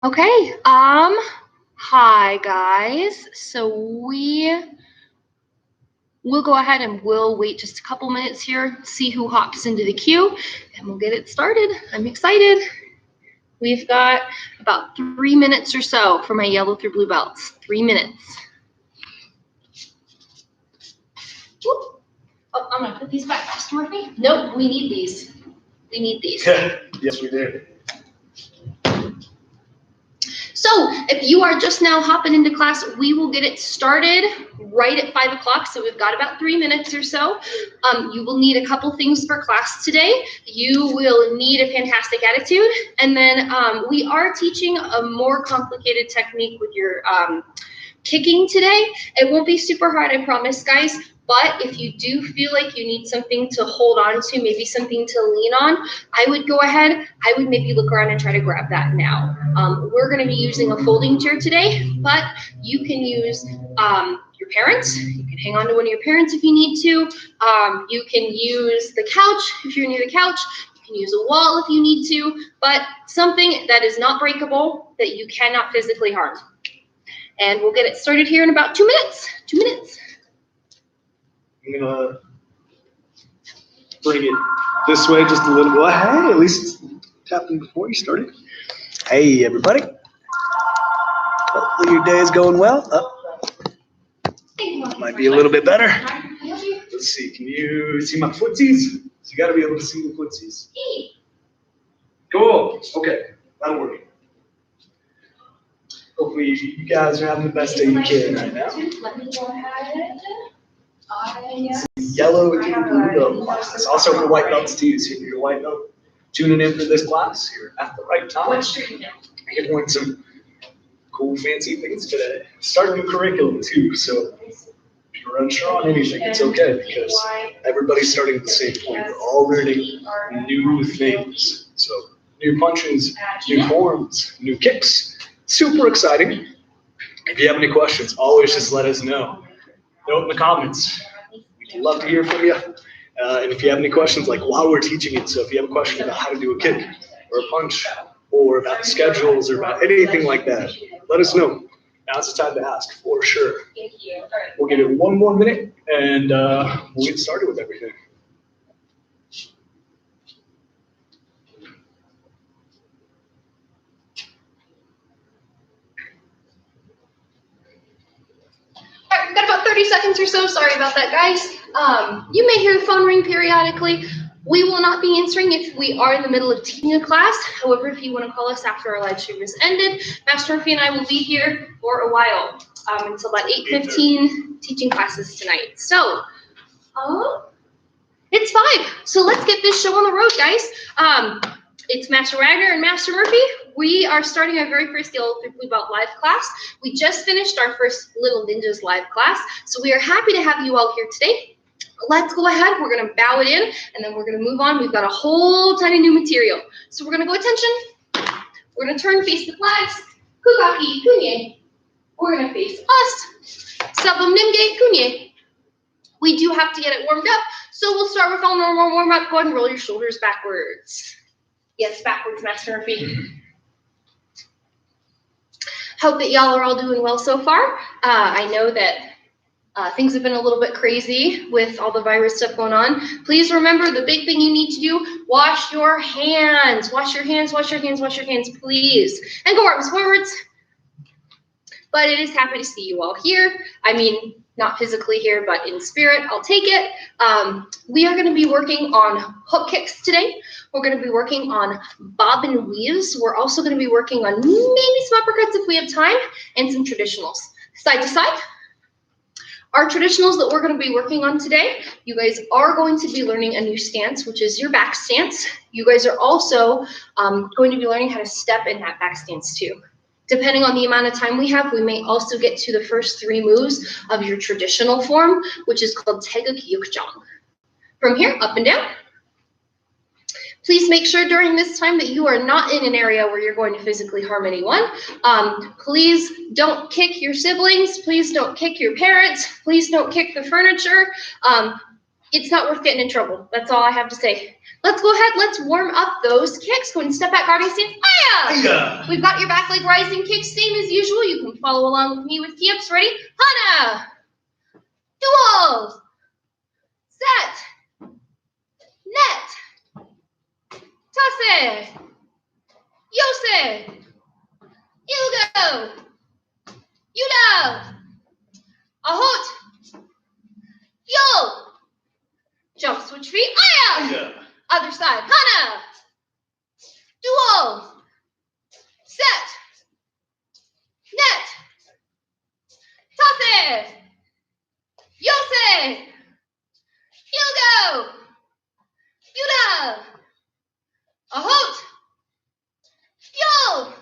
Okay, hi guys. So we'll go ahead and we'll wait just a couple minutes here, see who hops into the queue, and we'll get it started. I'm excited. We've got about 3 minutes or so for my yellow through blue belts. 3 minutes. Whoop. Oh, I'm gonna put these back, Pastor Murphy. Nope, we need these. We need these. Yes, we do. So if you are just now hopping into class, we will get it started right at 5 o'clock. So we've got about 3 minutes or so. You will need a couple things for class today. You will need a fantastic attitude. And then we are teaching a more complicated technique with your kicking today. It won't be super hard, I promise, guys. But if you do feel like you need something to hold on to, maybe something to lean on, I would go ahead. I would maybe look around and try to grab that now. We're going to be using a folding chair today, but you can use your parents. You can hang on to one of your parents if you need to. You can use the couch if you're near the couch. You can use a wall if you need to, but something that is not breakable, that you cannot physically harm. And we'll get it started here in about 2 minutes. 2 minutes. I'm gonna bring it this way just a little bit. Hey, at least tapping before you started. Hey, everybody. Hopefully your day is going well. Might be a little bit better. Let's see. Can you see my footsies? So you got to be able to see the footsies. Cool. Okay, that'll work. Hopefully you guys are having the best day you can right now. Let me go ahead. Yellow and blue belt class. Also for white belts too. So if you're a white belt tuning in for this class, you're at the right time. You're doing some cool, fancy things today. Start a new curriculum too. So if you're unsure on anything, it's okay because everybody's starting at the same point. We're all learning new things. So new punches, new forms, new kicks. Super exciting. If you have any questions, always just let us know. Note in the comments. We'd love to hear from you. And if you have any questions, like while we're teaching it, so if you have a question about how to do a kick or a punch or about the schedules or about anything like that, let us know. Now's the time to ask for sure. We'll give it 1 more minute and we'll get started with everything. We've got about 30 seconds or so. Sorry about that, guys. You may hear the phone ring periodically. We will not be answering if we are in the middle of teaching a class. However, if you want to call us after our live stream is ended, Master Murphy and I will be here for a while until about 8:15 teaching classes tonight. So, it's 5. So let's get this show on the road, guys. It's Master Wagner and Master Murphy. We are starting our very first Yellow through Blue Belt live class. We just finished our first Little Ninjas live class, so we are happy to have you all here today. Let's go ahead. We're going to bow it in, and then we're going to move on. We've got a whole ton of new material. So we're going to go attention. We're going to turn, face the flags. Kukaki, kunye. We're going to face us. Sabum nimge, kunye. We do have to get it warmed up, so we'll start with our normal warm-up. Go ahead and roll your shoulders backwards. Yes, backwards, Master Murphy. Hope that y'all are all doing well so far. I know that things have been a little bit crazy with all the virus stuff going on. Please remember the big thing you need to do, wash your hands. Wash your hands, wash your hands, wash your hands, please. And go arms forwards. But it is happy to see you all here. I mean, not physically here, but in spirit, I'll take it. We are going to be working on hook kicks today. We're going to be working on bob and weaves. We're also going to be working on maybe some uppercuts if we have time, and some traditionals. Side to side. Our traditionals that we're going to be working on today, you guys are going to be learning a new stance, which is your back stance. You guys are also going to be learning how to step in that back stance too. Depending on the amount of time we have, we may also get to the first 3 moves of your traditional form, which is called Taeguk Yukjang. From here, up and down. Please make sure during this time that you are not in an area where you're going to physically harm anyone. Please don't kick your siblings. Please don't kick your parents. Please don't kick the furniture. it's not worth getting in trouble. That's all I have to say. Let's go ahead. Let's warm up those kicks. Go and step back guarding stance. Hiya! We've got your back leg rising kicks, same as usual. You can follow along with me with key-ups. Ready? Hana! Duels! Set! Net! Tase! Yose! Ilgo! Yuda! Ahot! Yo! Jump, switch feet. Aya! Other side. Hana! Duo! Set! Net! Tase! Yose! Ilgo! Yuda! Ahot! Yo!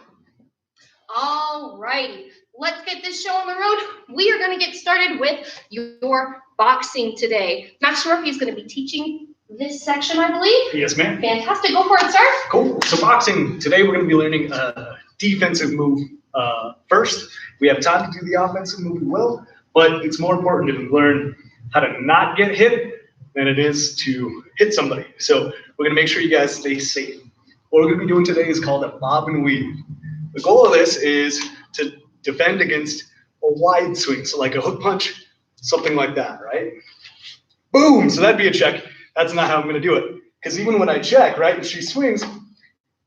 Alrighty, let's get this show on the road. We are going to get started with your boxing today. Master Murphy is going to be teaching this section, I believe. Yes, ma'am. Fantastic. Go for it, sir. Cool. So boxing, today we're going to be learning a defensive move first. We have time to do the offensive move, we will, but it's more important to learn how to not get hit than it is to hit somebody. So we're going to make sure you guys stay safe. What we're going to be doing today is called a bob and weave. The goal of this is to defend against a wide swing, so like a hook punch, something like that, right? Boom, so that'd be a check. That's not how I'm gonna do it. Because even when I check, right, if she swings,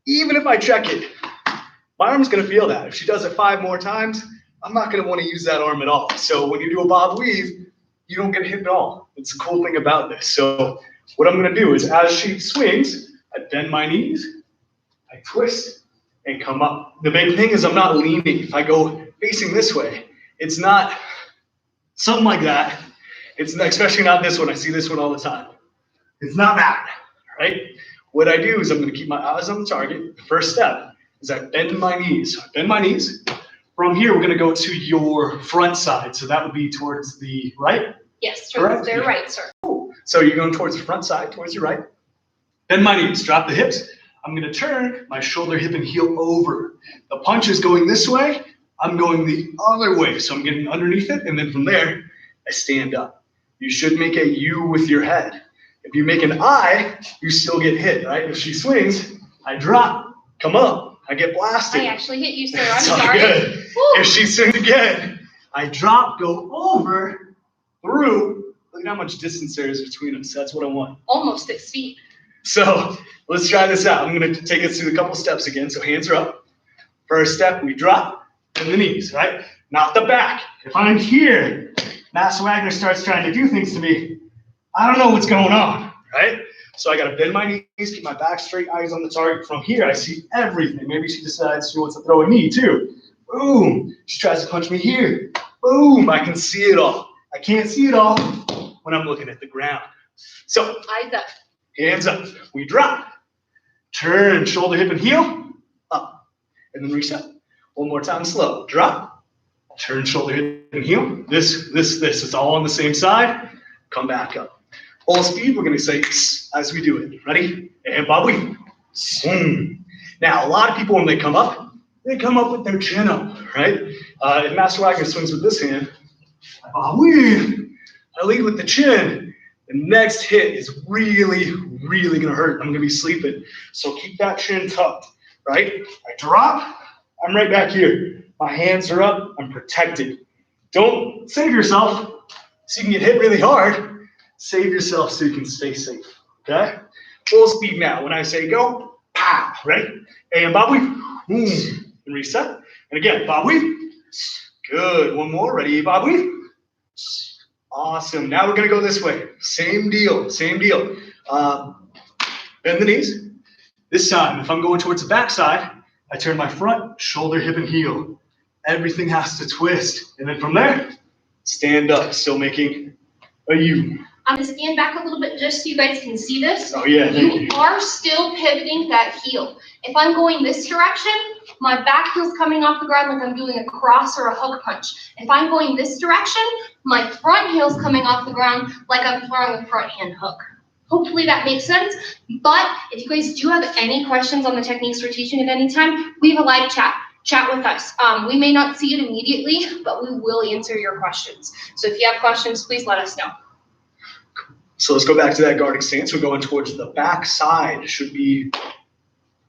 even if I check it, my arm's gonna feel that. If she does it 5 more times, I'm not gonna wanna use that arm at all. So when you do a bob weave, you don't get hit at all. It's the cool thing about this. So what I'm gonna do is as she swings, I bend my knees, I twist, and come up. The big thing is I'm not leaning. If I go facing this way, it's not something like that. It's not, especially not this one. I see this one all the time. It's not that, right? What I do is I'm going to keep my eyes on the target. The first step is I bend my knees. I bend my knees. From here, we're going to go to your front side. So that would be towards the right? Yes, towards the right, sir. Cool. So you're going towards the front side, towards your right. Bend my knees. Drop the hips. I'm going to turn my shoulder, hip, and heel over. The punch is going this way. I'm going the other way. So I'm getting underneath it, and then from there, I stand up. You should make a U with your head. If you make an I, you still get hit, right? If she swings, I drop, come up, I get blasted. I actually hit you, sir. I'm It's all sorry. good. Woo. If she swings again, I drop, go over, through. Look at how much distance there is between us. That's what I want. Almost 6 feet. So let's try this out. I'm going to take us through a couple steps again. So hands are up. First step, we drop, and the knees, right? Not the back. If I'm here, Master Wagner starts trying to do things to me, I don't know what's going on, right? So I got to bend my knees, keep my back straight, eyes on the target. From here, I see everything. Maybe she decides she wants to throw a knee too. Boom. She tries to punch me here. Boom. I can see it all. I can't see it all when I'm looking at the ground. So Eyes up. hands up. We drop. Turn, shoulder, hip, and heel. Up. And then reset. One more time, slow. Drop. Turn, shoulder, hip, and heel. This. It's all on the same side. Come back up. Full speed, we're going to say as we do it. Ready? And bob weave. Swing. Now, a lot of people, when they come up with their chin up, right? If Master Wagner swings with this hand, I bob weave. I lead with the chin. The next hit is really, really going to hurt. I'm going to be sleeping. So keep that chin tucked, right? I drop. I'm right back here. My hands are up. I'm protected. Don't save yourself so you can get hit really hard. Save yourself so you can stay safe, okay? Full speed now. When I say go, pow, ready? And bob weave, boom, and reset. And again, bob weave. Good. One more. Ready, bob weave. Awesome. Now we're going to go this way. Same deal. Bend the knees. This time, if I'm going towards the back side, I turn my front, shoulder, hip, and heel. Everything has to twist. And then from there, stand up, still making a U. I'm going to stand back a little bit just so you guys can see this. Oh, yeah, thank you. are still pivoting that heel. If I'm going this direction, my back heel's coming off the ground like I'm doing a cross or a hook punch. If I'm going this direction, my front heel's coming off the ground like I'm throwing a front hand hook. Hopefully that makes sense. But if you guys do have any questions on the techniques we're teaching at any time, we have a live chat. Chat with us. We may not see it immediately, but we will answer your questions. So if you have questions, please let us know. So let's go back to that guarding stance. We're going towards the back side. Should be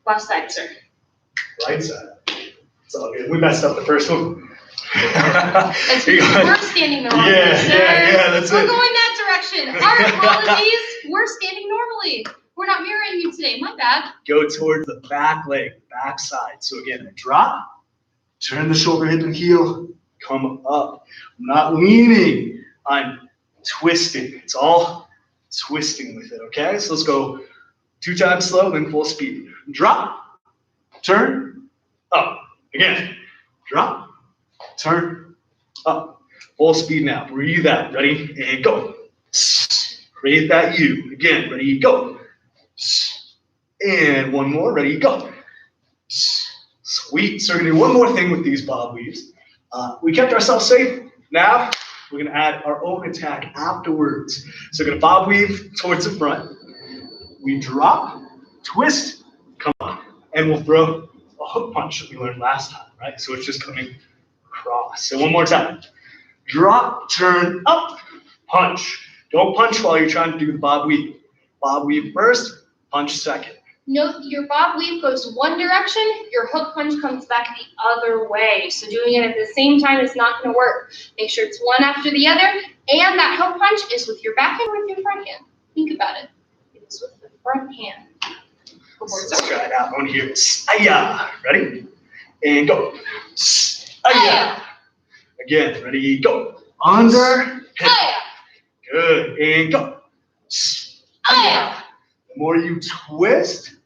Left side, sir. right side. It's all good. We messed up the first one. That's we're standing the wrong way, sir. Yeah, that's we're it. going that direction. Our apologies. We're standing normally. We're not mirroring you today. My bad. Go towards the back leg, back side. So again, drop, turn the shoulder, hip, and heel, come up. I'm not leaning. I'm twisting. It's all twisting with it, okay? So let's go 2 times slow, then full speed. Drop, turn, up. Again, drop, turn, up. Full speed now. Breathe out. Ready? And go. Create that U. Again, ready? Go. And one more. Ready? Go. Sweet. So we're going to do one more thing with these bob weaves. We kept ourselves safe. Now we're going to add our own attack afterwards. So we're going to bob weave towards the front. We drop, twist, come on. And we'll throw a hook punch that we learned last time, right? So it's just coming across. So one more time. Drop, turn, up, punch. Don't punch while you're trying to do the bob weave. Bob weave first, punch second. Note your bob weave goes one direction, your hook punch comes back the other way. So doing it at the same time is not going to work. Make sure it's one after the other, and that hook punch is with your back hand or with your front hand. Think about it. It's with the front hand. Let's try it out. One here. Aya. Ready? And go. Aya. Again. Ready? Go. Under. Hit. Good. And go. Aya. The more you twist,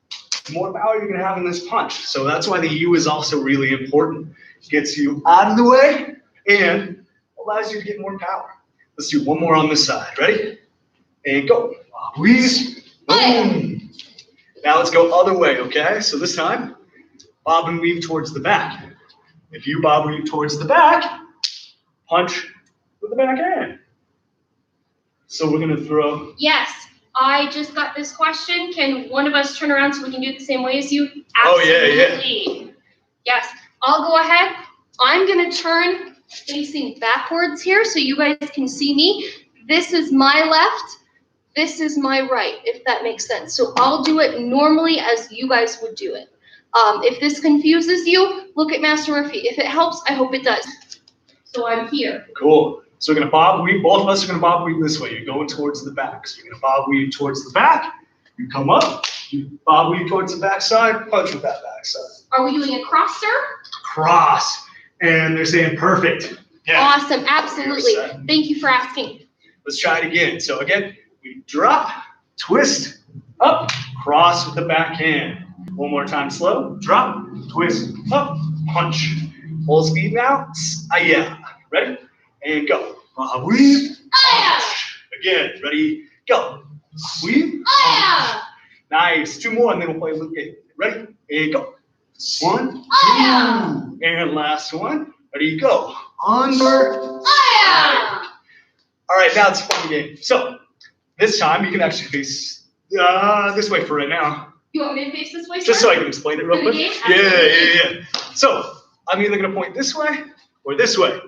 the more power you're going to have in this punch. So that's why the U is also really important. It gets you out of the way and allows you to get more power. Let's do one more on this side. Ready? And go. Please. Boom. Now let's go other way, okay? So this time, bob and weave towards the back. If you bob weave towards the back, punch with the back hand. So we're going to throw. Yes. I just got this question. Can one of us turn around so we can do it the same way as you? Absolutely. Yeah. Yes. I'll go ahead. I'm going to turn facing backwards here so you guys can see me. This is my left. This is my right, if that makes sense. So I'll do it normally as you guys would do it. If this confuses you, look at Master Murphy. If it helps, I hope it does. So I'm here. Cool. So we're going to bob weave. Both of us are going to bob weave this way. You're going towards the back. So you're going to bob weave towards the back. You come up. You bob weave towards the back side. Punch with that back side. Are we doing a cross, sir? Cross. And they're saying perfect. Yeah. Awesome. Absolutely. Thank you for asking. Let's try it again. So again, we drop, twist, up, cross with the back hand. One more time slow. Drop, twist, up, punch. Full speed now. Aya. Ready? And go. Weave, punch. Again, ready? Go. Weave, punch. Nice. 2 more and then we'll play a loop game. Ready? And go. 1, 2. And last one. Ready? Go. Under. All right, now it's a fun game. So this time you can actually face this way for right now. You want me to face this way, sir? Just so I can explain it real quick. Yeah. So I'm either going to point this way or this way.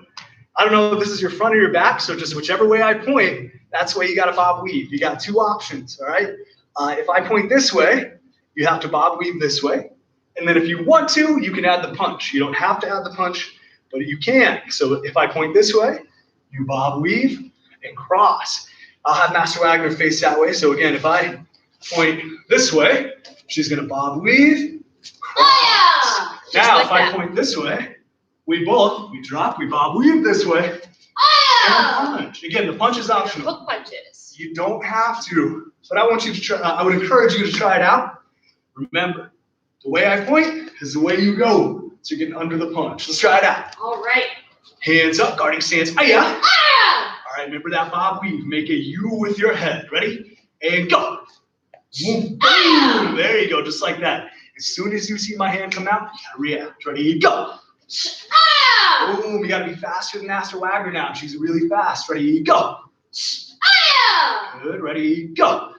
I don't know if this is your front or your back, so just whichever way I point, that's the way you got to bob weave. You got 2 options, all right? If I point this way, you have to bob weave this way. And then if you want to, you can add the punch. You don't have to add the punch, but you can. So if I point this way, you bob weave and cross. I'll have Master Wagner face that way. So again, if I point this way, she's going to bob weave, cross. Now, like if I point this way, we drop, we bob weave this way, and punch. Again, the punch is optional. Hook punches. You don't have to, but I want you to try. I would encourage you to try it out. Remember, the way I point is the way you go. So you're getting under the punch. Let's try it out. All right. Hands up, guarding stance. Aya. All right, remember that bob weave. Make a U with your head. Ready? And go. Boom. There you go, just like that. As soon as you see my hand come out, you gotta react. Ready? Go. Boom. You gotta be faster than Master Wagner now. She's really fast. Ready? Go. Good. Ready? Go.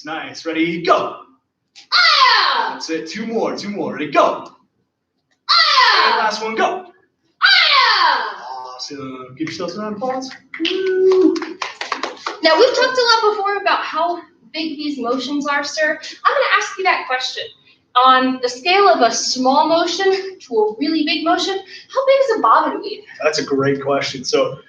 Nice. Ready? Go. That's it. 2 more. Ready? Go. And last one. Go. Awesome. Give yourselves a round of applause. Woo. Now, we've talked a lot before about how big these motions are, sir. I'm going to ask you that question. On the scale of a small motion to a really big motion, how big is a bob and weave? That's a great question. So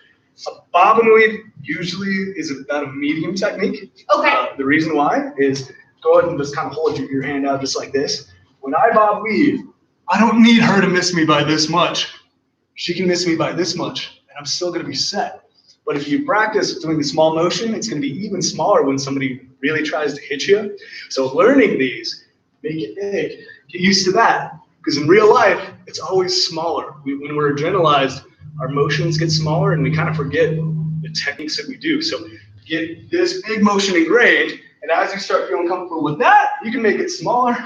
a bob and weave usually is about a medium technique. Okay. The reason why is go ahead and just kind of hold your hand out just like this. When I bob weave, I don't need her to miss me by this much. She can miss me by this much, and I'm still going to be set. But if you practice doing the small motion, it's going to be even smaller when somebody really tries to hit you. So learning these, make it big. Get used to that, because in real life, it's always smaller. When we're adrenalized, our motions get smaller, and we kind of forget the techniques that we do. So get this big motion ingrained, and as you start feeling comfortable with that, you can make it smaller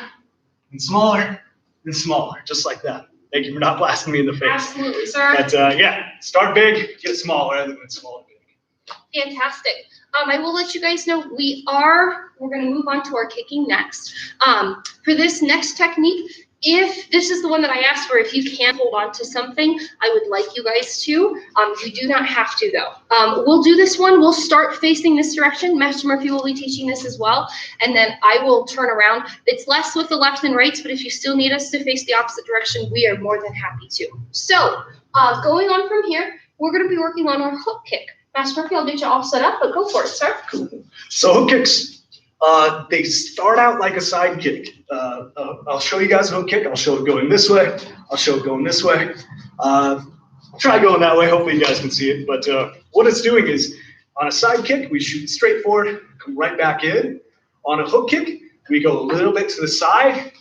and smaller and smaller, just like that. Thank you for not blasting me in the face. Absolutely, sir. But yeah, start big, get smaller, rather than small and big. Fantastic. I will let you guys know we're going to move on to our kicking next. For this next technique, if this is the one that I asked for, if you can hold on to something, I would like you guys to. You do not have to, though. We'll do this one. We'll start facing this direction. Master Murphy will be teaching this as well. And then I will turn around. It's less with the left and rights, but if you still need us to face the opposite direction, we are more than happy to. So going on from here, we're going to be working on our hook kick. Master Murphy, I'll get you all set up, but go for it, sir. So hook kicks, they start out like a side kick. I'll show you guys a hook kick. I'll show it going this way. I'll show it going this way. Try going that way. Hopefully you guys can see it. But what it's doing is on a side kick, we shoot straight forward, come right back in. On a hook kick, we go a little bit to the side,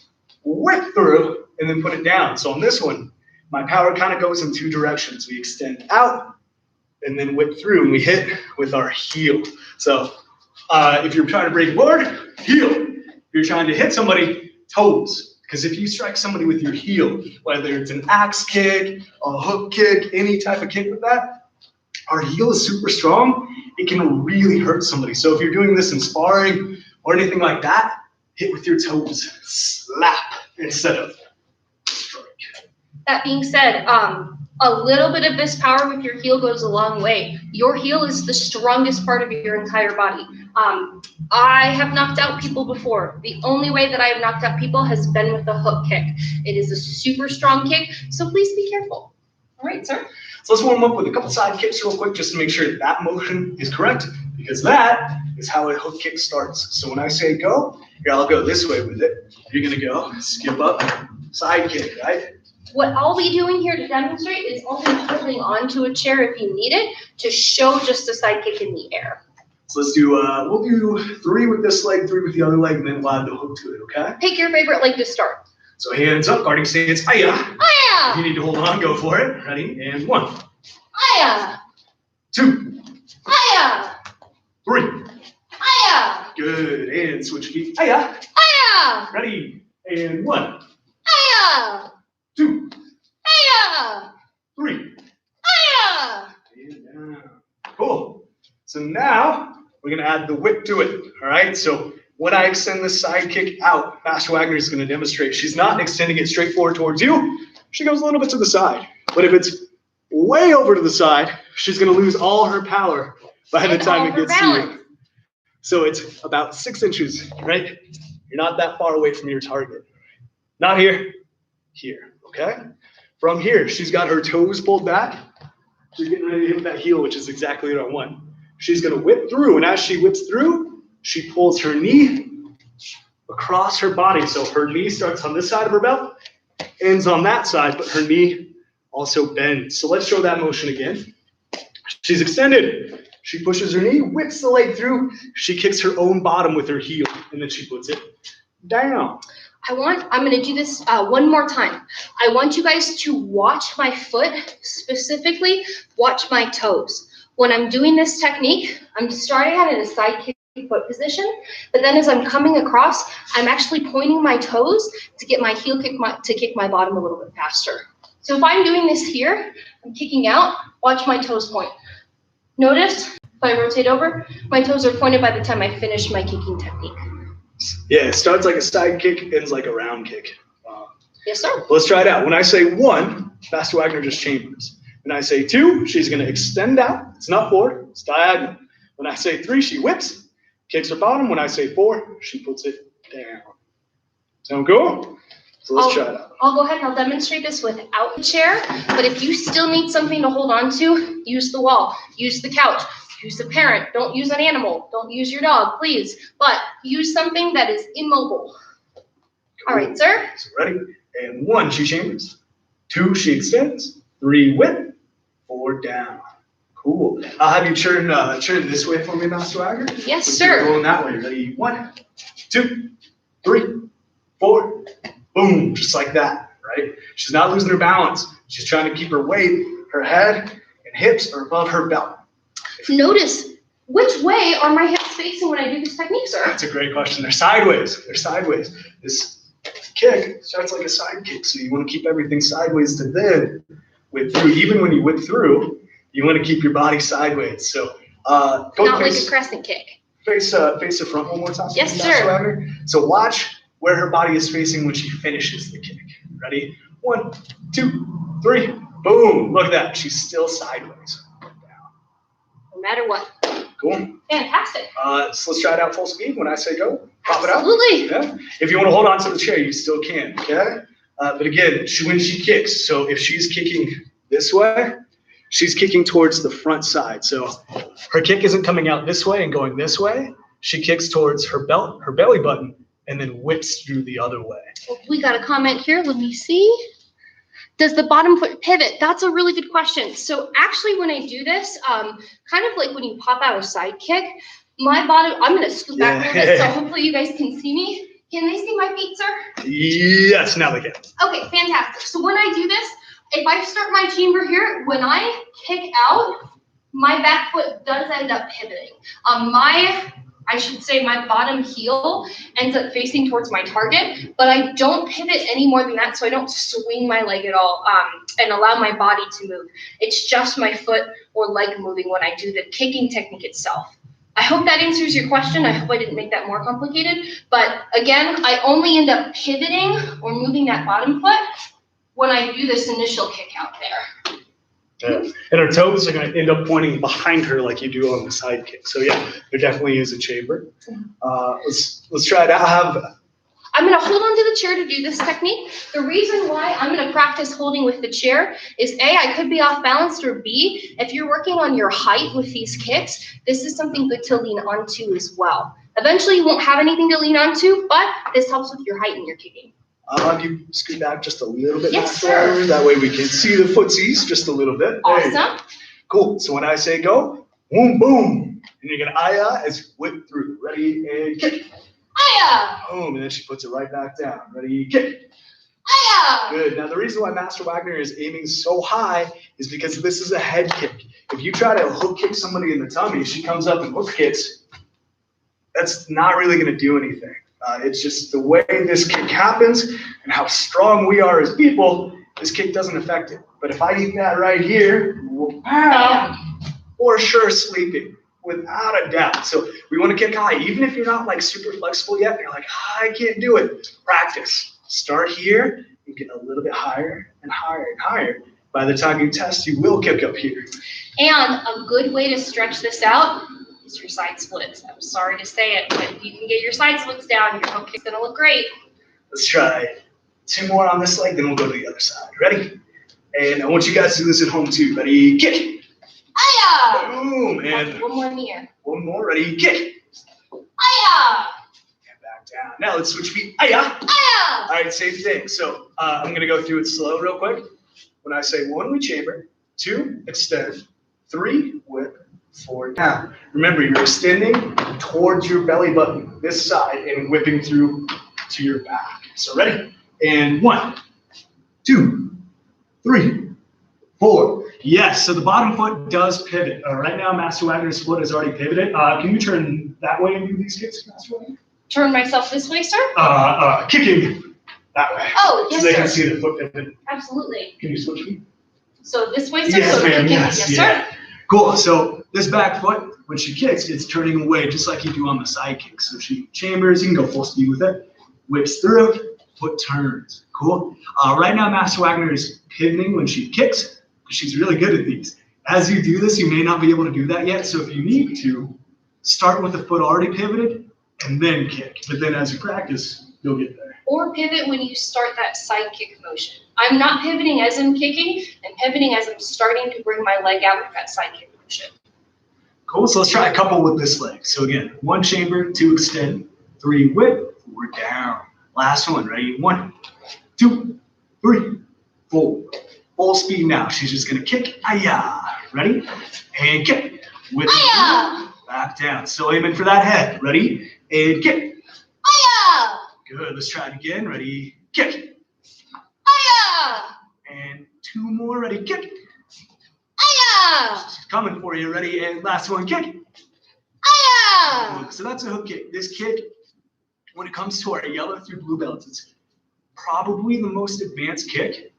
whip through, and then put it down. So on this one, my power kind of goes in two directions. We extend out and then whip through, and we hit with our heel. So if you're trying to break a board, heel. If you're trying to hit somebody, toes. Because if you strike somebody with your heel, whether it's an axe kick, a hook kick, any type of kick with that, our heel is super strong. It can really hurt somebody. So if you're doing this in sparring or anything like that, hit with your toes. Slap instead of strike. That being said, a little bit of this power with your heel goes a long way. Your heel is the strongest part of your entire body. I have knocked out people before. The only way that I have knocked out people has been with a hook kick. It is a super strong kick, so please be careful. All right, sir. So let's warm up with a couple side kicks real quick just to make sure that motion is correct, because that is how a hook kick starts. So when I say go, here I'll go this way with it. You're gonna go, skip up, side kick, right? What I'll be doing here to demonstrate is only holding onto a chair if you need it to show just a side kick in the air. So let's do, we'll do 3 with this leg, 3 with the other leg, and then we'll add the hook to it, okay? Pick your favorite leg to start. So hands up, guarding stance, aya. Aya! If you need to hold on, go for it. Ready? And 1. Aya! 2. Aya! 3. Aya! Good, and switch feet, aya. Aya! Ready? And 1. Aya! 2. Aya! 3. Aya! And down. Cool. So now we're gonna add the whip to it, all right? So when I extend the side kick out, Master Wagner is gonna demonstrate. She's not extending it straight forward towards you. She goes a little bit to the side. But if it's way over to the side, she's gonna lose all her power by the time it gets to you. So it's about 6 inches, right? You're not that far away from your target. Not here, here, okay? From here, she's got her toes pulled back. She's getting ready to hit that heel, which is exactly what I want. She's gonna whip through, and as she whips through, she pulls her knee across her body. So her knee starts on this side of her belt, ends on that side, but her knee also bends. So let's show that motion again. She's extended. She pushes her knee, whips the leg through. She kicks her own bottom with her heel, and then she puts it down. I'm going to do this one more time. I want you guys to watch my foot, specifically watch my toes. When I'm doing this technique, I'm starting out in a side kick foot position, but then as I'm coming across, I'm actually pointing my toes to get my heel kick to kick my bottom a little bit faster. So if I'm doing this here, I'm kicking out, watch my toes point. Notice if I rotate over, my toes are pointed by the time I finish my kicking technique. Yeah, it starts like a side kick, ends like a round kick. Yes, sir. Let's try it out. When I say 1, Master Wagner just chambers. When I say 2, she's going to extend out. It's not forward, it's diagonal. When I say 3, she whips, kicks her bottom. When I say 4, she puts it down. Sound cool? So let's try it out. I'll go ahead and I'll demonstrate this without the chair, but if you still need something to hold on to, use the wall, use the couch, use the parent. Don't use an animal. Don't use your dog, please. But use something that is immobile. Cool. All right, sir. So ready? And 1, she chambers. 2, she extends. 3, whip. 4, down. Cool. I'll have you turn this way for me, Master Wagner. Yes, sir. Going that way. Ready? 1, 2, 3, 4. Boom. Just like that, right? She's not losing her balance. She's trying to keep her weight, her head, and hips are above her belt. Notice, which way are my hips facing when I do this technique, sir? That's a great question. They're sideways. They're sideways. This kick starts like a side kick, so you want to keep everything sideways to then whip through. Even when you whip through, you want to keep your body sideways. So not like a crescent kick. Face the front one more time. Yes, sir. Wagner. So watch where her body is facing when she finishes the kick. Ready? 1, 2, 3. Boom. Look at that. She's still sideways. No matter what. Cool. Fantastic. So let's try it out full speed. When I say go, pop it out. Absolutely. Yeah. If you want to hold on to the chair, you still can. Okay. But again, when she kicks, so if she's kicking this way, she's kicking towards the front side. So her kick isn't coming out this way and going this way. She kicks towards her belly button, and then whips through the other way. We got a comment here. Let me see. Does the bottom foot pivot? That's a really good question. So actually when I do this, kind of like when you pop out a side kick, my bottom, I'm going to scoot back a little bit, so hopefully you guys can see me. Can they see my feet, sir? Yes, now they can. Okay, fantastic. So when I do this, if I start my chamber here, when I kick out, my back foot does end up pivoting. My bottom heel ends up facing towards my target, but I don't pivot any more than that, so I don't swing my leg at all and allow my body to move. It's just my foot or leg moving when I do the kicking technique itself. I hope that answers your question. I hope I didn't make that more complicated, but again, I only end up pivoting or moving that bottom foot when I do this initial kick out there. Yeah. And her toes are going to end up pointing behind her like you do on the side kick. So yeah, there definitely is a chamber. Let's try it out. I'm going to hold onto the chair to do this technique. The reason why I'm going to practice holding with the chair is A, I could be off balance, or B, if you're working on your height with these kicks, this is something good to lean onto as well. Eventually you won't have anything to lean onto, but this helps with your height and your kicking. I'll have you scoot back just a little bit. Yes, sir. That way we can see the footsies just a little bit. Awesome. Hey. Cool. So when I say go, boom, boom. And you're going to aya as whip through. Ready, and kick. Aya. Boom. And then she puts it right back down. Ready, kick. Aya. Good. Now the reason why Master Wagner is aiming so high is because this is a head kick. If you try to hook kick somebody in the tummy, she comes up and hook kicks. That's not really going to do anything. It's just the way this kick happens and how strong we are as people, this kick doesn't affect it. But if I eat that right here, for sure sleeping, without a doubt. So we want to kick high. Even if you're not like super flexible yet, you're like, I can't do it. Practice. Start here and get a little bit higher and higher and higher. By the time you test, you will kick up here. And a good way to stretch this out is your side splits. I'm sorry to say it, but if you can get your side splits down, your hook kick's gonna look great. Let's try 2 more on this leg, then we'll go to the other side. Ready? And I want you guys to do this at home too. Ready? Kick. Aya! Boom. And one more in the air. One more. Ready? Kick. Aya! And back down. Now let's switch feet. Aya! Aya! All right, same thing. So I'm gonna go through it slow real quick. When I say 1, we chamber. 2, extend. 3, whip. 4, down. Remember, you're extending towards your belly button, this side, and whipping through to your back. So ready? And 1, 2, 3, 4. Yes, so the bottom foot does pivot. Right now, Master Wagner's foot has already pivoted. Can you turn that way and do these kicks, Master Wagner? Turn myself this way, sir? Kicking that way. Oh, yes, so they sir. can see the foot pivot. Absolutely. Can you switch me? So this way, sir? Yes, so ma'am. kicking. Yes, sir. Cool. So this back foot, when she kicks, it's turning away just like you do on the side kick. So she chambers, you can go full speed with it, whips through, foot turns. Cool. Right now, Master Wagner is pivoting when she kicks. She's really good at these. As you do this, you may not be able to do that yet. So if you need to, start with the foot already pivoted and then kick. But then as you practice, you'll get there. Or pivot when you start that side kick motion. I'm not pivoting as I'm kicking, I'm pivoting as I'm starting to bring my leg out with that side kick motion. Cool, so let's try a couple with this leg. So again, 1 chamber, 2 extend, 3 whip, 4 down. Last one, ready? 1, 2, 3, 4. Full speed now. She's just gonna kick, ayah. Ready? And kick. Whip, back down. Still aiming for that head. Ready? And kick. Ayah! Good, let's try it again. Ready? Kick. Ayah! And 2 more, ready? Kick. Ayah! She's coming for you, ready? And last one, kick. Ayah! So that's a hook kick. This kick, when it comes to our yellow through blue belts, it's probably the most advanced kick.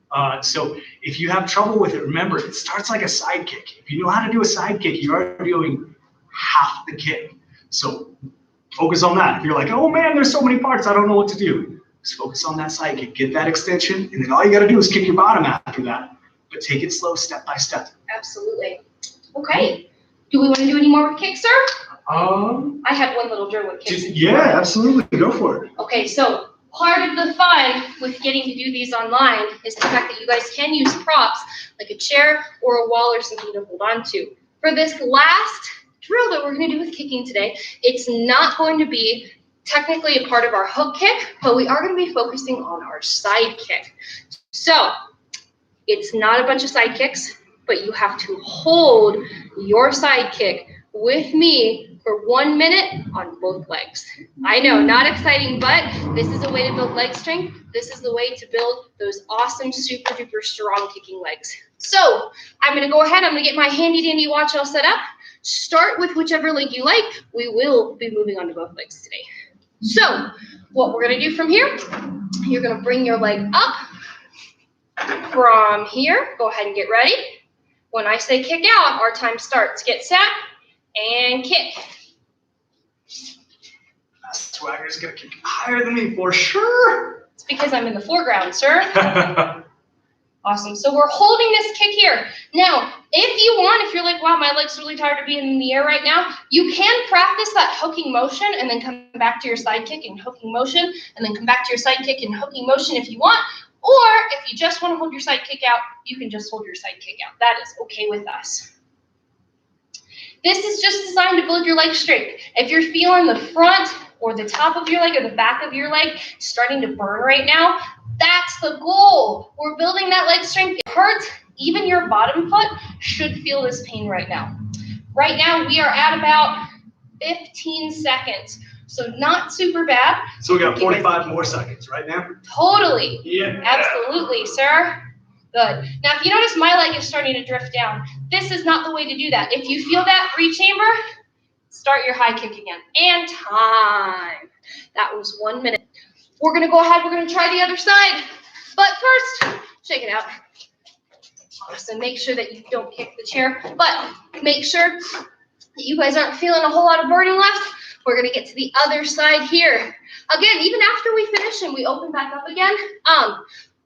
So if you have trouble with it, remember, it starts like a side kick. If you know how to do a side kick, you're already doing half the kick. So focus on that. If you're like, oh man, there's so many parts, I don't know what to do. Just focus on that side kick, get that extension, and then all you gotta do is kick your bottom after that. But take it slow, step by step. Absolutely. Okay. Do we want to do any more with kicks, sir? I had one little drill with kicks. Yeah, absolutely. Go for it. Okay, so part of the fun with getting to do these online is the fact that you guys can use props like a chair or a wall or something to hold on to. For this last drill that we're going to do with kicking today, it's not going to be technically a part of our hook kick, but we are going to be focusing on our side kick. So it's not a bunch of side kicks, but you have to hold your side kick with me for 1 minute on both legs. I know, not exciting, but this is a way to build leg strength. This is the way to build those awesome, super duper strong kicking legs. So I'm gonna go ahead, I'm gonna get my handy dandy watch all set up. Start with whichever leg you like. We will be moving on to both legs today. So what we're gonna do from here, you're gonna bring your leg up from here. Go ahead and get ready. When I say kick out, our time starts. Get set and kick. Swagger's gonna kick higher than me for sure. It's because I'm in the foreground, sir. Awesome. So we're holding this kick here. Now, if you want, if you're like, wow, my leg's really tired of being in the air right now, you can practice that hooking motion and then come back to your side kick and hooking motion, and then come back to your side kick and hooking motion if you want. Or if you just want to hold your side kick out, you can just hold your side kick out. That is okay with us. This is just designed to build your leg strength. If you're feeling the front or the top of your leg or the back of your leg starting to burn right now, that's the goal. We're building that leg strength. It hurts. Even your bottom foot should feel this pain right now. Right now, we are at about 15 seconds. So not super bad. So we got 45 more seconds right now? Totally. Yeah. Absolutely, sir. Good. Now, if you notice my leg is starting to drift down, this is not the way to do that. If you feel that, re-chamber, start your high kick again. And time. That was 1 minute. We're going to go ahead. We're going to try the other side. But first, shake it out. So make sure that you don't kick the chair. But make sure that you guys aren't feeling a whole lot of burning left. We're going to get to the other side here. Again, even after we finish and we open back up again,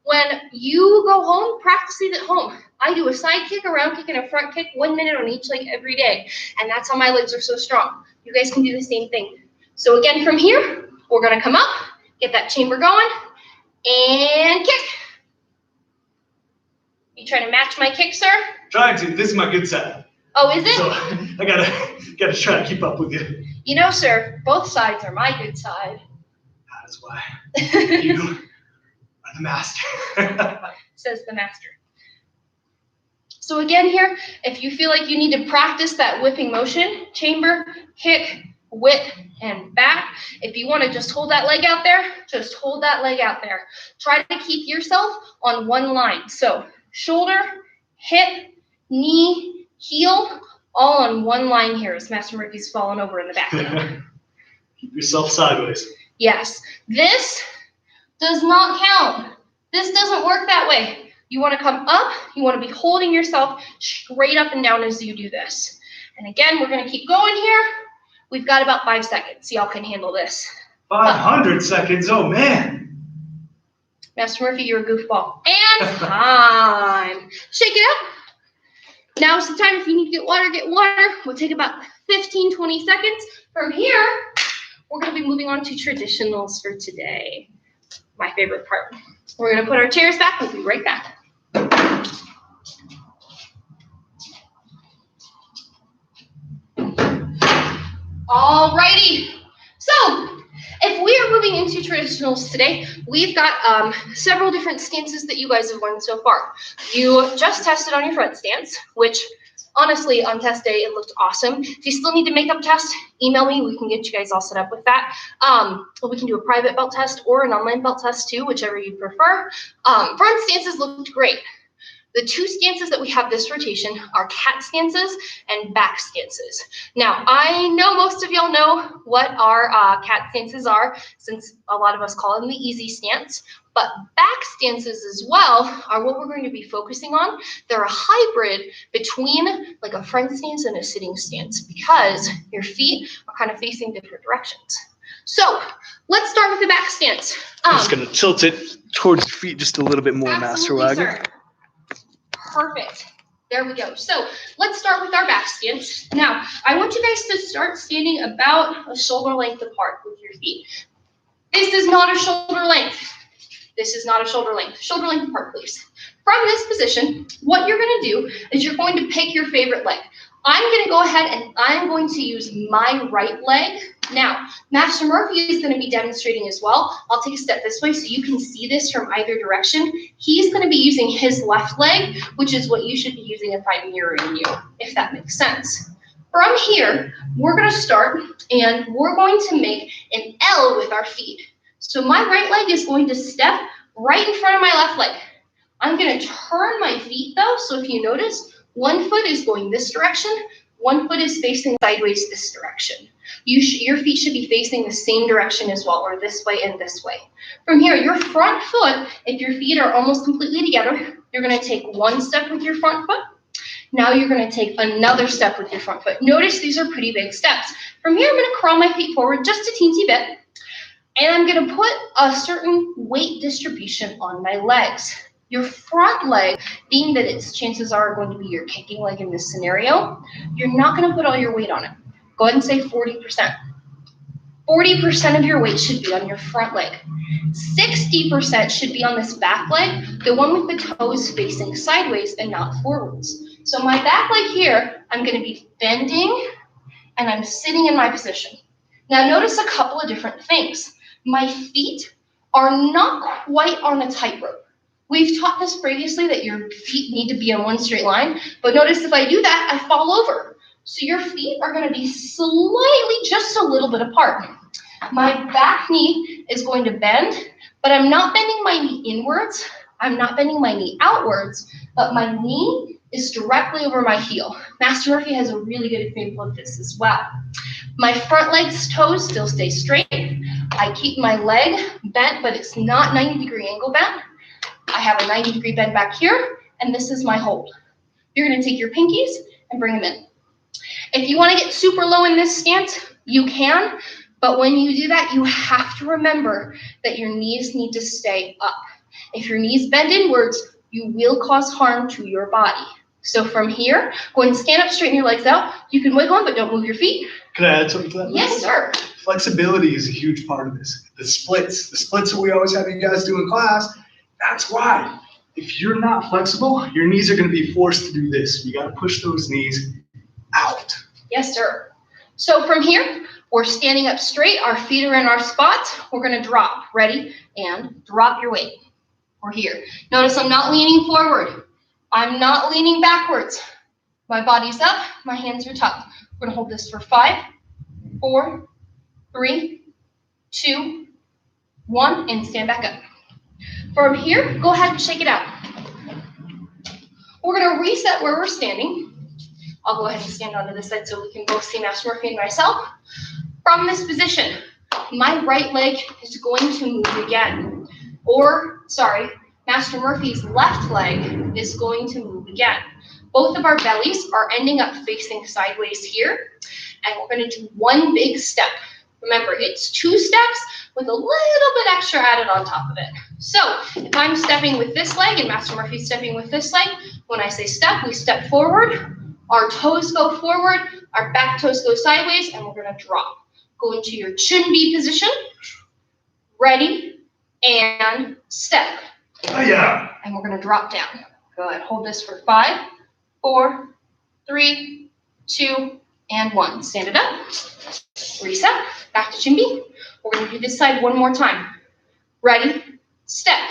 when you go home, practice these at home. I do a side kick, a round kick, and a front kick, 1 minute on each leg every day. And that's how my legs are so strong. You guys can do the same thing. So again, from here, we're going to come up, get that chamber going, and kick. You trying to match my kick, sir? Trying to. This is my good side. Oh, is it? So I gotta try to keep up with you. You know, sir, both sides are my good side. That's why you are the master. Says the master. So again here, if you feel like you need to practice that whipping motion, chamber, kick, whip, and back. If you want to just hold that leg out there, just hold that leg out there. Try to keep yourself on one line. So shoulder, hip, knee, heel, all on one line here as Master Murphy's falling over in the back. Keep yourself sideways. Yes. This does not count. This doesn't work that way. You want to come up. You want to be holding yourself straight up and down as you do this. And again, we're going to keep going here. We've got about 5 seconds. Y'all can handle this. 500 seconds. Oh, man. Master Murphy, you're a goofball. And time. Shake it up. Now's the time. If you need to get water, get water. We'll take about 15, 20 seconds. From here, we're gonna be moving on to traditionals for today. My favorite part. We're gonna put our chairs back, we'll be right back. Alrighty, so if we are moving into traditionals today, we've got several different stances that you guys have learned so far. You just tested on your front stance, which honestly on test day, it looked awesome. If you still need to make up test, email me, we can get you guys all set up with that. We can do a private belt test or an online belt test too, whichever you prefer. Front stances looked great. The two stances that we have this rotation are cat stances and back stances. Now, I know most of y'all know what our cat stances are, since a lot of us call them the easy stance, but back stances as well are what we're going to be focusing on. They're a hybrid between like a front stance and a sitting stance because your feet are kind of facing different directions. So let's start with the back stance. I'm just gonna tilt it towards your feet just a little bit more, Master Wagon. Sir. Perfect. There we go. So let's start with our back stance. Now, I want you guys to start standing about a shoulder length apart with your feet. This is not a shoulder length. This is not a shoulder length. Shoulder length apart, please. From this position, what you're going to do is you're going to pick your favorite leg. I'm going to go ahead and I'm going to use my right leg. Now, Master Murphy is going to be demonstrating as well. I'll take a step this way so you can see this from either direction. He's going to be using his left leg, which is what you should be using if I'm mirroring you, if that makes sense. From here, we're going to start and we're going to make an L with our feet. So my right leg is going to step right in front of my left leg. I'm going to turn my feet though, so if you notice, one foot is going this direction, one foot is facing sideways this direction. Your feet should be facing the same direction as well, or this way and this way. From here, your front foot, if your feet are almost completely together, you're going to take one step with your front foot. Now you're going to take another step with your front foot. Notice these are pretty big steps. From here, I'm going to crawl my feet forward just a teensy bit, and I'm going to put a certain weight distribution on my legs. Your front leg, being that its chances are going to be your kicking leg in this scenario, you're not going to put all your weight on it. Go ahead and say 40%. 40% of your weight should be on your front leg. 60% should be on this back leg, the one with the toes facing sideways and not forwards. So my back leg here, I'm going to be bending and I'm sitting in my position. Now notice a couple of different things. My feet are not quite on a tightrope. We've taught this previously that your feet need to be on one straight line, but notice if I do that, I fall over. So your feet are going to be slightly just a little bit apart. My back knee is going to bend, but I'm not bending my knee inwards. I'm not bending my knee outwards, but my knee is directly over my heel. Master Murphy has a really good example of this as well. My front leg's toes still stay straight. I keep my leg bent, but it's not 90-degree angle bent. I have a 90-degree bend back here, and this is my hold. You're going to take your pinkies and bring them in. If you want to get super low in this stance, you can, but when you do that, you have to remember that your knees need to stay up. If your knees bend inwards, you will cause harm to your body. So from here, go ahead and stand up, straighten your legs out. You can wiggle them, but don't move your feet. Can I add something to that? Yes, sir. Flexibility is a huge part of this. The splits that we always have you guys do in class, that's why. If you're not flexible, your knees are going to be forced to do this. You got to push those knees out. Yes, sir. So from here, we're standing up straight. Our feet are in our spots. We're going to drop. Ready? And drop your weight. We're here. Notice I'm not leaning forward. I'm not leaning backwards. My body's up. My hands are tucked. We're going to hold this for 5, 4, 3, 2, 1, and stand back up. From here, go ahead and shake it out. We're going to reset where we're standing. I'll go ahead and stand onto this side so we can both see Master Murphy and myself. From this position, my right leg is going to move again. Master Murphy's left leg is going to move again. Both of our bellies are ending up facing sideways here, and we're going to do one big step. Remember, it's 2 steps with a little bit extra added on top of it. So if I'm stepping with this leg and Master Murphy's stepping with this leg, when I say step, we step forward, our toes go forward, Our back toes go sideways, and we're gonna drop. Go into your chunbi position. Ready, and step. And we're gonna drop down. Good, hold this for 5, 4, 3, 2, and 1. Stand it up, reset, back to chunbi. We're gonna do this side one more time. Ready, step.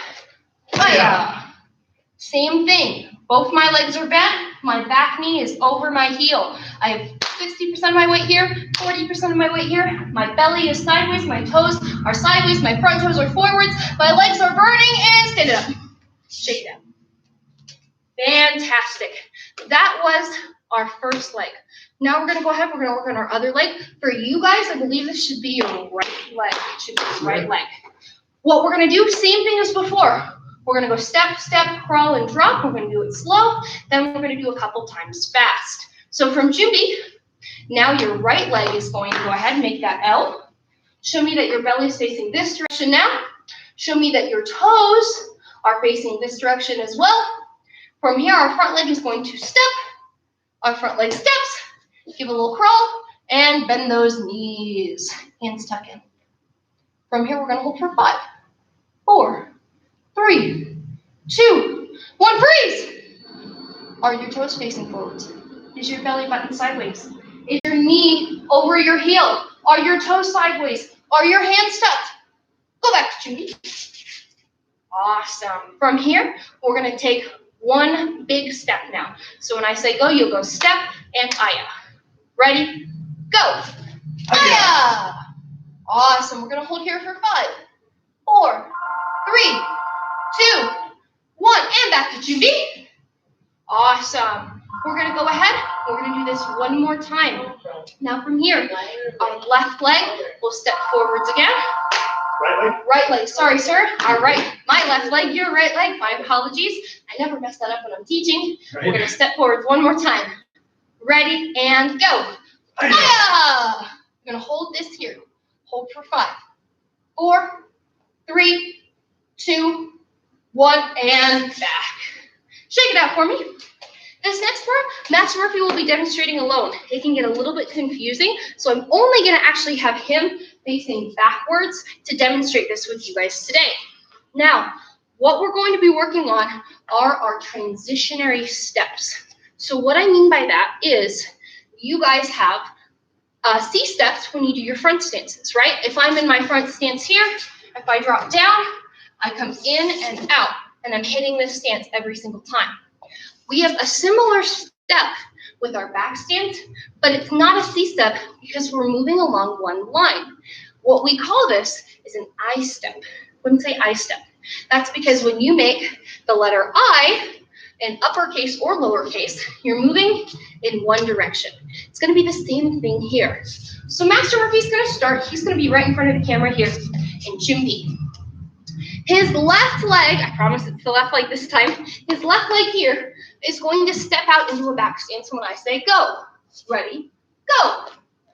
Same thing. Both my legs are bent. My back knee is over my heel. I have 60% of my weight here, 40% of my weight here. My belly is sideways. My toes are sideways. My front toes are forwards. My legs are burning. And stand it up. Shake it out. Fantastic. That was our first leg. Now we're going to go ahead. We're going to work on our other leg. For you guys, I believe this should be your right leg. It should be your right leg. What we're going to do, same thing as before. We're going to go step, step, crawl, and drop. We're going to do it slow. Then we're going to do a couple times fast. So from chunbi, now your right leg is going to go ahead and make that L. Show me that your belly is facing this direction now. Show me that your toes are facing this direction as well. From here, our front leg is going to step. Our front leg steps. Give a little crawl and bend those knees. Hands tuck in. From here, we're going to hold for 5, 4, 3, 2, 1, freeze! Are your toes facing forwards? Is your belly button sideways? Is your knee over your heel? Are your toes sideways? Are your hands tucked? Go back to chunbi. Awesome. From here, we're going to take one big step now. So when I say go, you'll go step and aya. Ready? Go. Aya. Awesome. We're going to hold here for 5, 4, 3, 2, 1, and back to chunbi. Awesome. We're going to go ahead. We're going to do this one more time. Now from here, our left leg will step forwards again. Right leg? Right leg. Sorry, sir. All right. My left leg, your right leg. My apologies. I never mess that up when I'm teaching. Right. We're going to step forwards one more time. Ready, and go. Hiya! We're going to hold this here. Hold for 5, 4, 3, 2, 1, and back. Shake it out for me. This next part, Master Murphy will be demonstrating alone. It can get a little bit confusing, so I'm only going to actually have him facing backwards to demonstrate this with you guys today. Now, what we're going to be working on are our transitionary steps. So what I mean by that is you guys have C steps when you do your front stances, right? If I'm in my front stance here, if I drop down, I come in and out, and I'm hitting this stance every single time. We have a similar step with our back stance, but it's not a C step because we're moving along one line. What we call this is an I step. Wouldn't say I step. That's because when you make the letter I in uppercase or lowercase, you're moving in one direction. It's going to be the same thing here. So Master Murphy's going to start. He's going to be right in front of the camera here in chunbi. His left leg, I promise it's the left leg this time, his left leg here is going to step out into a back stance when I say go. Ready? Go.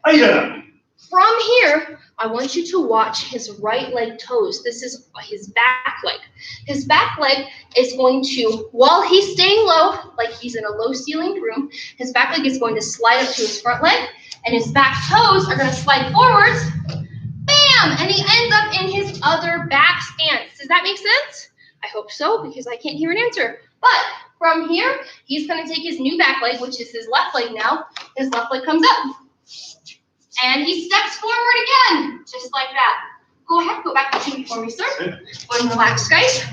Hiya. From here, I want you to watch his right leg toes. This is his back leg. His back leg is going to, while he's staying low, like he's in a low ceilinged room, his back leg is going to slide up to his front leg, and his back toes are going to slide forwards. Bam! And he ends up in his other back stance. Does that make sense? I hope so, because I can't hear an answer. But from here, he's going to take his new back leg, which is his left leg now. His left leg comes up. And he steps forward again, just like that. Go ahead, go back to chunbi for me, sir. Go and relax, guys.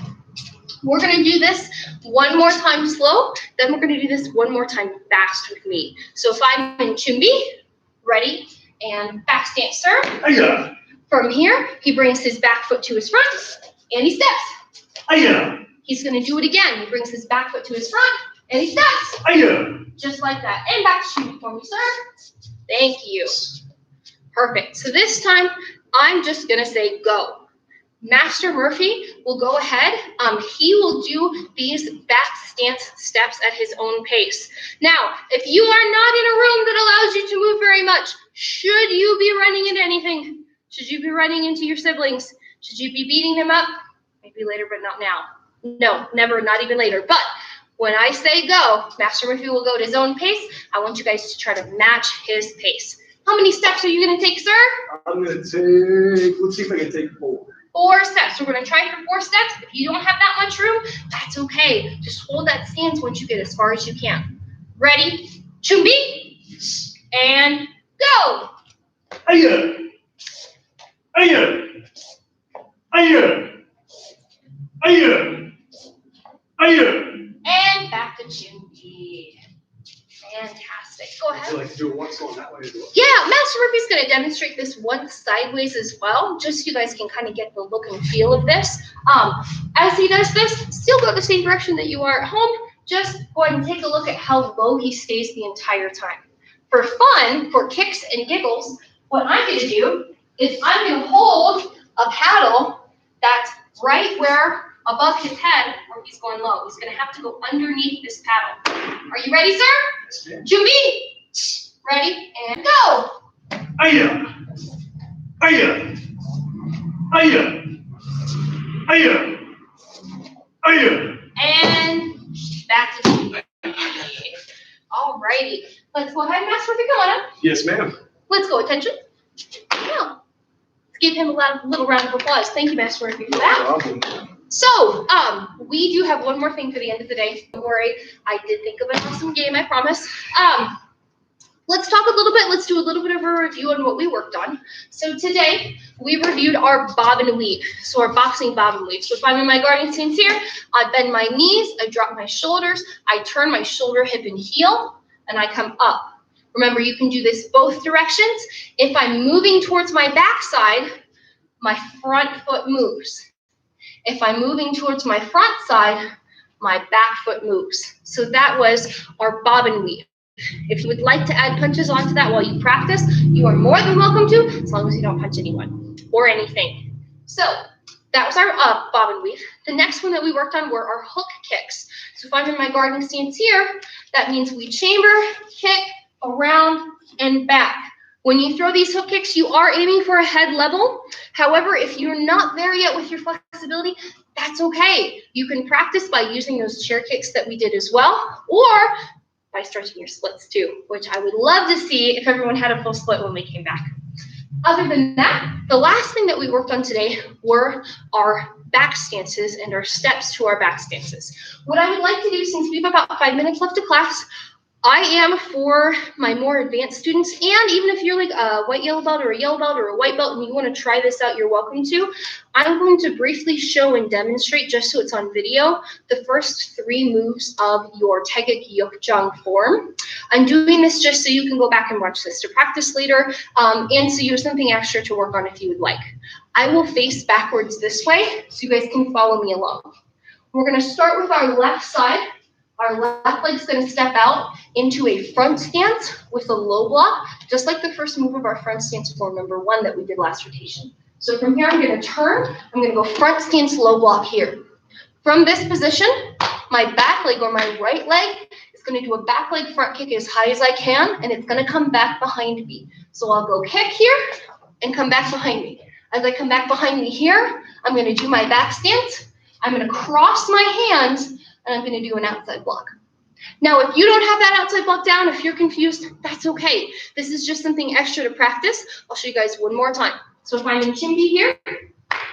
We're going to do this one more time slow. Then we're going to do this one more time fast with me. So if I'm in chunbi, ready, and back stance, sir. Hiya. From here, he brings his back foot to his front, and he steps. Hiya. He's going to do it again. He brings his back foot to his front, and he steps. Hiya. Just like that. And back to chunbi for me, sir. Thank you. Perfect. So this time, I'm just going to say go. Master Murphy will go ahead. He will do these back stance steps at his own pace. Now, if you are not in a room that allows you to move very much, should you be running into anything? Should you be running into your siblings? Should you be beating them up? Maybe later, but not now. No, never, not even later. But When I say go, Master Murphy will go at his own pace. I want you guys to try to match his pace. How many steps are you going to take, sir? I'm going to take, let's see if I can take 4. 4 steps. We're going to try for 4 steps. If you don't have that much room, that's okay. Just hold that stance once you get as far as you can. Ready? Chumbi? And go! Aya! Aya! Aya! Aya! Aya! And back to Chumbi. Fantastic. Go ahead. Would you like to do it once going that way as well? Yeah, Master Murphy's going to demonstrate this once sideways as well, just so you guys can kind of get the look and feel of this. As he does this, still go the same direction that you are at home. Just go ahead and take a look at how low he stays the entire time. For fun, for kicks and giggles, what I'm going to do is I'm going to hold a paddle that's right where above his head, or he's going low. He's going to have to go underneath this paddle. Are you ready, sir? Yes, Jumbi! Ready, and go! Aya! Aya! Aya! Aya! Aya! And back to Jumbi. All righty. Let's go ahead, Master Murphy. Come on up. Yes, ma'am. Let's go. Attention. Yeah. Let's give him a little round of applause. Thank you, Master Murphy, for that. No problem. So, we do have one more thing for the end of the day. Don't worry. I did think of an awesome game, I promise. Let's talk a little bit. Let's do a little bit of a review on what we worked on. So today, we reviewed our bob and weave. So our boxing bob and weave. So if I'm in my guarding stance here, I bend my knees, I drop my shoulders, I turn my shoulder, hip, and heel, and I come up. Remember, you can do this both directions. If I'm moving towards my backside, my front foot moves. If I'm moving towards my front side, my back foot moves. So that was our bob and weave. If you would like to add punches onto that while you practice, you are more than welcome to, as long as you don't punch anyone or anything. So that was our bob and weave. The next one that we worked on were our hook kicks. So if I'm in my guarding stance here, that means we chamber, kick, around, and back. When you throw these hook kicks, you are aiming for a head level. However, if you're not there yet with your flexibility, that's okay. You can practice by using those chair kicks that we did as well, or by stretching your splits too, which I would love to see if everyone had a full split when we came back. Other than that, the last thing that we worked on today were our back stances and our steps to our back stances. What I would like to do, since we have about 5 minutes left of class, I am for my more advanced students, and even if you're like a white yellow belt or a yellow belt or a white belt and you want to try this out, you're welcome to. I'm going to briefly show and demonstrate, just so it's on video, the first 3 moves of your Taeguk Yeokjang form. I'm doing this just so you can go back and watch this to practice later, and so you have something extra to work on if you would like. I will face backwards this way so you guys can follow me along. We're going to start with our left side. Our left leg's going to step out into a front stance with a low block, just like the first move of our front stance form number 1 that we did last rotation. So from here, I'm going to turn. I'm going to go front stance, low block here. From this position, my back leg or my right leg is going to do a back leg front kick as high as I can, and it's going to come back behind me. So I'll go kick here and come back behind me. As I come back behind me here, I'm going to do my back stance. I'm going to cross my hands, and I'm going to do an outside block. Now, if you don't have that outside block down, if you're confused, that's okay. This is just something extra to practice. I'll show you guys one more time. So if I'm in Chimbi here,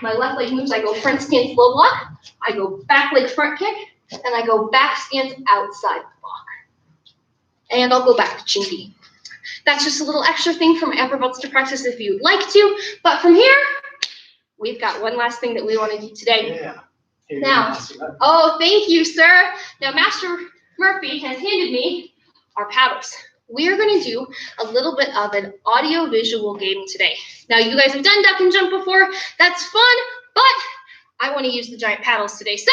my left leg moves, I go front stance, low block. I go back leg front kick, and I go back stance, outside block. And I'll go back to Chimbi. That's just a little extra thing from upper belts to practice if you'd like to. But from here, we've got one last thing that we want to do today. Yeah. Now, oh, thank you, sir. Now, Master Murphy has handed me our paddles. We are going to do a little bit of an audio-visual game today. Now, you guys have done duck and jump before. That's fun, but I want to use the giant paddles today. So,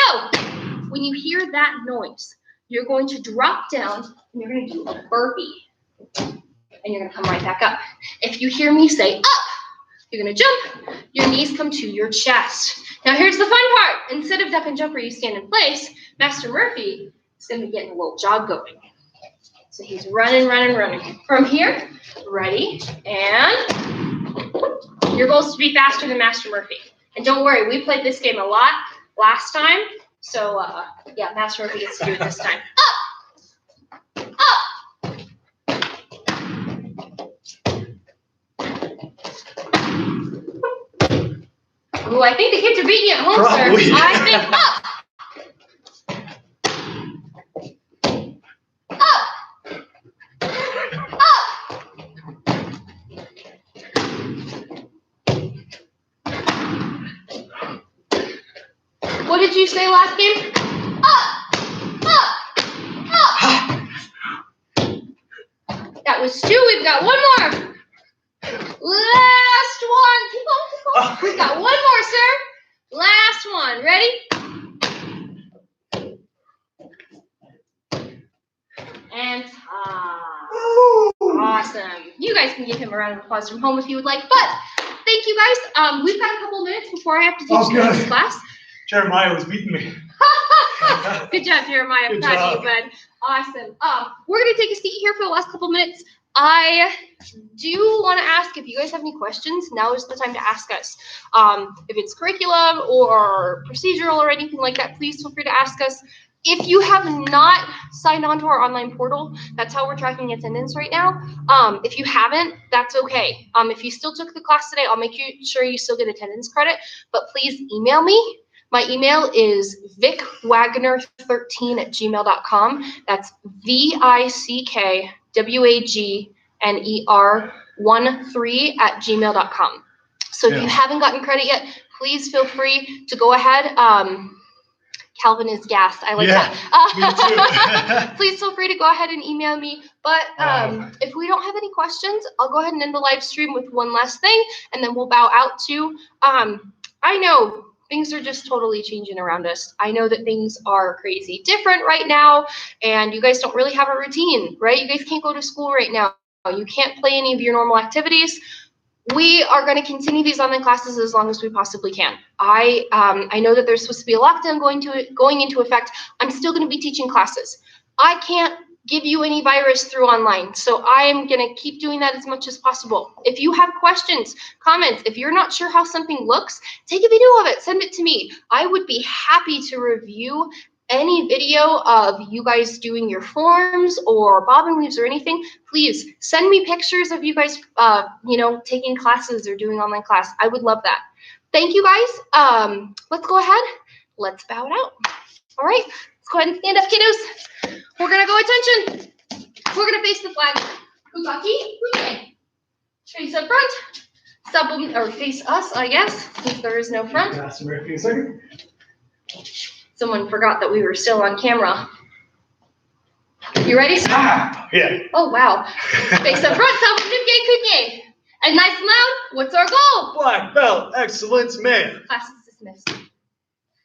when you hear that noise, you're going to drop down, and you're going to do a burpee. And you're going to come right back up. If you hear me say up, you're going to jump. Your knees come to your chest. Now, here's the fun part. Instead of duck and jump where you stand in place, Master Murphy is going to be getting a little jog going. So he's running, running, running. From here, ready, and your goal is to be faster than Master Murphy. And don't worry, we played this game a lot last time, So, yeah, Master Murphy gets to do it this time. Up! Ooh, I think the kids are beating you at home, Probably. sir. I think up! What did you say last game? Up! That was 2. We've got one more. Last one. Keep on. We've got one more, sir. Last one. Ready? And awesome. You guys can give him a round of applause from home if you would like. But thank you guys. We've got a couple minutes before I have to teach the next class. Jeremiah was beating me. Good job, Jeremiah. Good Proud job. of you, bud. Awesome. We're gonna take a seat here for the last couple minutes. I do want to ask if you guys have any questions. Now is the time to ask us. If it's curriculum or procedural or anything like that, please feel free to ask us. If you have not signed on to our online portal, that's how we're tracking attendance right now. If you haven't, that's okay. If you still took the class today, I'll make sure you still get attendance credit, but please email me. My email is vickwagner13@gmail.com. That's VICKWAGNER13@gmail.com. So if you haven't gotten credit yet, please feel free to go ahead. Calvin is gassed. I like that. Me too. Please feel free to go ahead and email me. But if we don't have any questions, I'll go ahead and end the live stream with one last thing, and then we'll bow out to. I know things are just totally changing around us. I know that things are crazy different right now, and you guys don't really have a routine, right? You guys can't go to school right now. You can't play any of your normal activities. We are going to continue these online classes as long as we possibly can. I know that there's supposed to be a lockdown going into effect. I'm still going to be teaching classes. I can't give you any virus through online, so I'm going to keep doing that as much as possible. If you have questions, comments, if you're not sure how something looks, take a video of it, send it to me. I would be happy to review any video of you guys doing your forms or bobbing leaves or anything. Please send me pictures of you guys, taking classes or doing online class. I would love that. Thank you guys. Let's go ahead. Let's bow it out. All right, let's go ahead and stand up, kiddos. We're gonna go attention. We're gonna face the flag. Ukaki, uke. Face up front. Or face us, I guess, since there is no front. Someone forgot that we were still on camera. You ready? Yeah. Oh, wow. Face up front, kuke. And nice and loud, what's our goal? Black belt, excellence, man. Class is dismissed.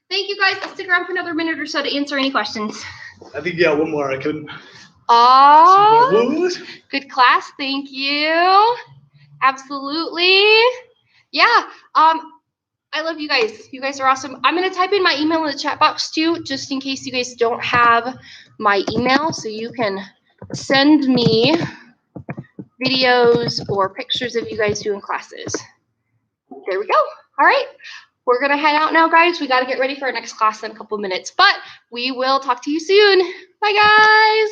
Thank you guys. I'll stick around for another minute or so to answer any questions. I think you got one more. I couldn't. Good class. Thank you. Absolutely. Yeah. I love you guys. You guys are awesome. I'm going to type in my email in the chat box too, just in case you guys don't have my email, so you can send me videos or pictures of you guys doing classes. There we go. All right. We're going to head out now, guys. We got to get ready for our next class in a couple minutes, but we will talk to you soon. Bye, guys.